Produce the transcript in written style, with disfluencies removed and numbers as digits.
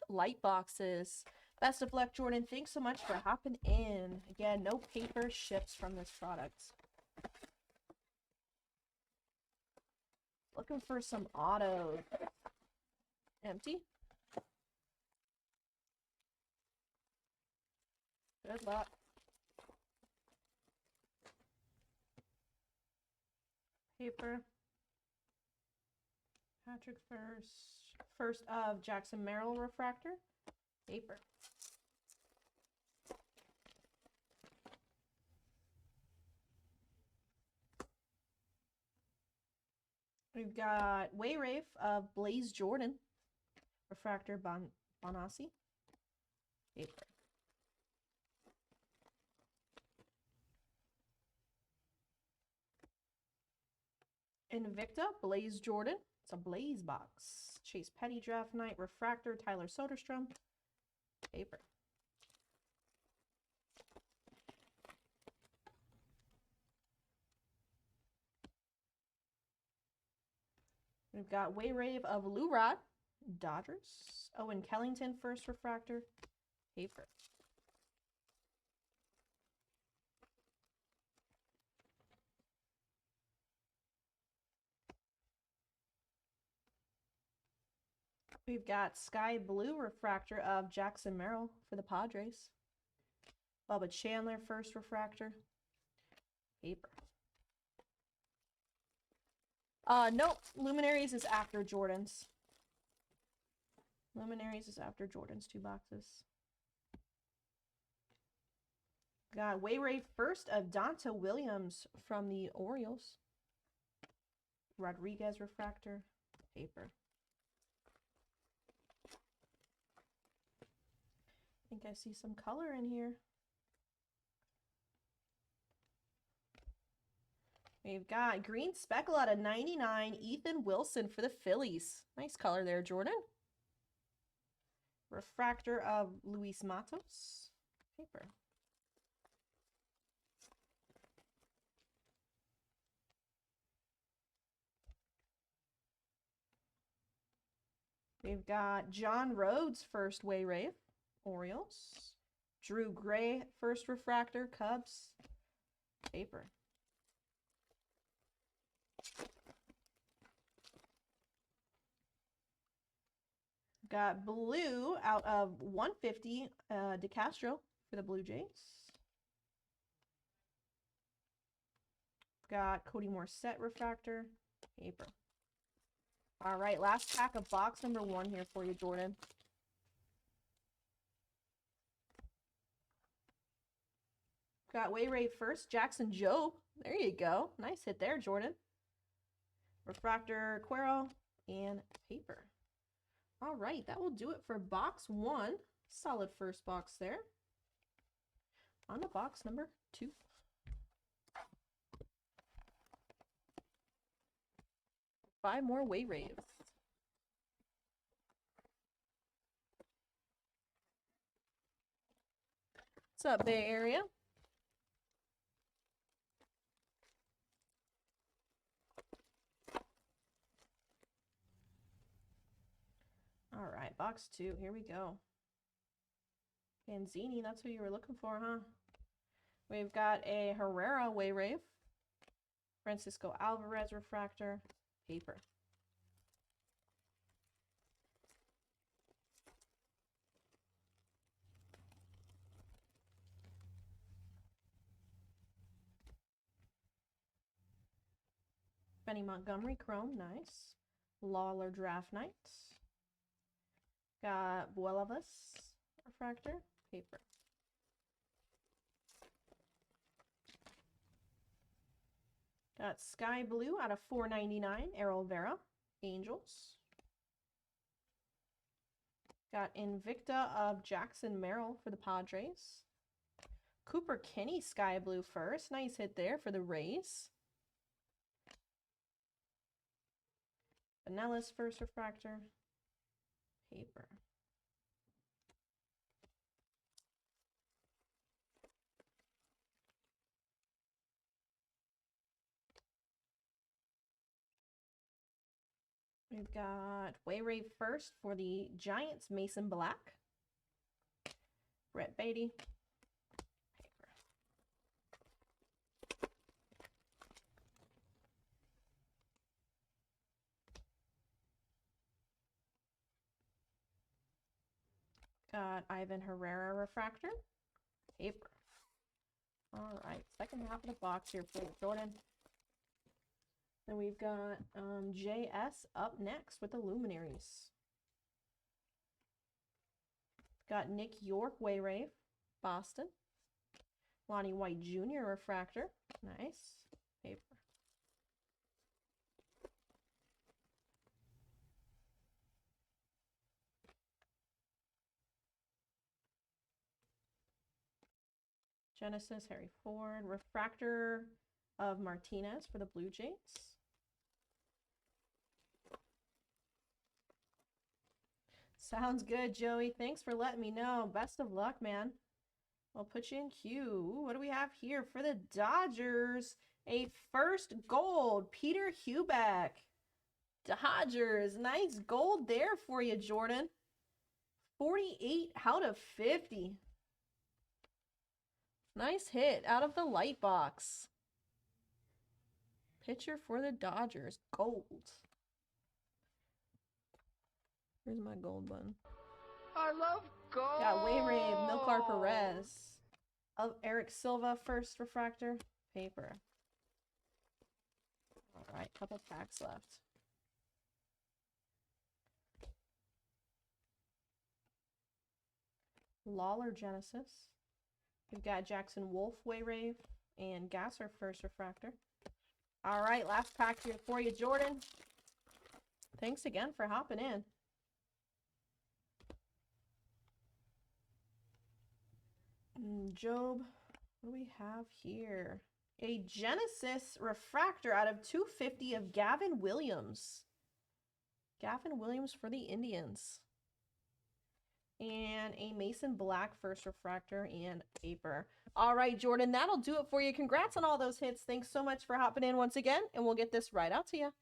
light boxes. Best of luck, Jordan. Thanks so much for hopping in. Again, no paper ships from this product. Looking for some auto. Empty. Good luck. Paper. Patrick first of Jackson Merrill refractor. Paper. We've got Wayrave of Blaze Jordan. Refractor Bonassi. Paper. Invicta, Blaze Jordan. It's a Blaze box. Chase Petty Draft Night. Refractor, Tyler Soderstrom. Paper. We've got Wayrave of Lou Rod. Dodgers. Owen Kellington, first refractor. Paper. We've got Sky Blue refractor of Jackson Merrill for the Padres. Bubba Chandler, first refractor. Paper. Nope. Luminaries is after Jordan's. Luminaries is after Jordan's 2 boxes. Got Wayrave first of Donta Williams from the Orioles. Rodriguez refractor. Paper. I think I see some color in here. We've got green speckle out of 99, Ethan Wilson for the Phillies. Nice color there, Jordan. Refractor of Luis Matos. Paper. We've got John Rhodes, first Wayrave. Orioles. Drew Gray, first refractor, Cubs. Paper. Got blue out of 150, DeCastro for the Blue Jays. Got Cody Morissette refractor. Paper. All right, last pack of box number 1 here for you, Jordan. Got Wayrave first, Jackson Jobe. There you go. Nice hit there, Jordan. Refractor, Cuero, and paper. All right, that will do it for box 1. Solid first box there. On to box number 2. Five more Wayraves. What's up, Bay Area? All right, box 2. Here we go. Panzini, that's who you were looking for, huh? We've got a Herrera Wayrave. Francisco Alvarez refractor. Paper. Benny Montgomery Chrome, nice. Lawler Draft Night. Got Buelavas refractor, paper. Got Sky Blue out of 499, Errol Vera, Angels. Got Invicta of Jackson Merrill for the Padres. Cooper Kinney, Sky Blue first. Nice hit there for the Rays. Vanellis first refractor, paper. We've got Wayrave first for the Giants, Mason Black. Brett Beatty. Paper. Got Ivan Herrera refractor. Paper. All right, second half of the box here for Jordan. Then we've got JS up next with the Luminaries. Got Nick York, Wayrave, Boston. Lonnie White Jr. refractor. Nice. Paper. Genesis, Harry Ford. Refractor of Martinez for the Blue Jays. Sounds good, Joey. Thanks for letting me know. Best of luck, man. I'll put you in queue. Ooh, what do we have here for the Dodgers? A first gold, Peter Hubeck. Dodgers, nice gold there for you, Jordan. 48 out of 50. Nice hit out of the light box. Pitcher for the Dodgers, gold. Where's my gold button? I love gold. Got Wayrave, Milcar Perez. Of Eric Silva, first refractor, paper. All right, couple packs left. Lawler Genesis. We've got Jackson Wolf, Wayrave, and Gasser, first refractor. All right, last pack here for you, Jordan. Thanks again for hopping in. Job, what do we have here? A Genesis refractor out of 250 of Gavin Williams. Gavin Williams for the Indians. And a Mason Black first refractor and paper. All right, Jordan, that'll do it for you. Congrats on all those hits. Thanks so much for hopping in once again, and we'll get this right out to you.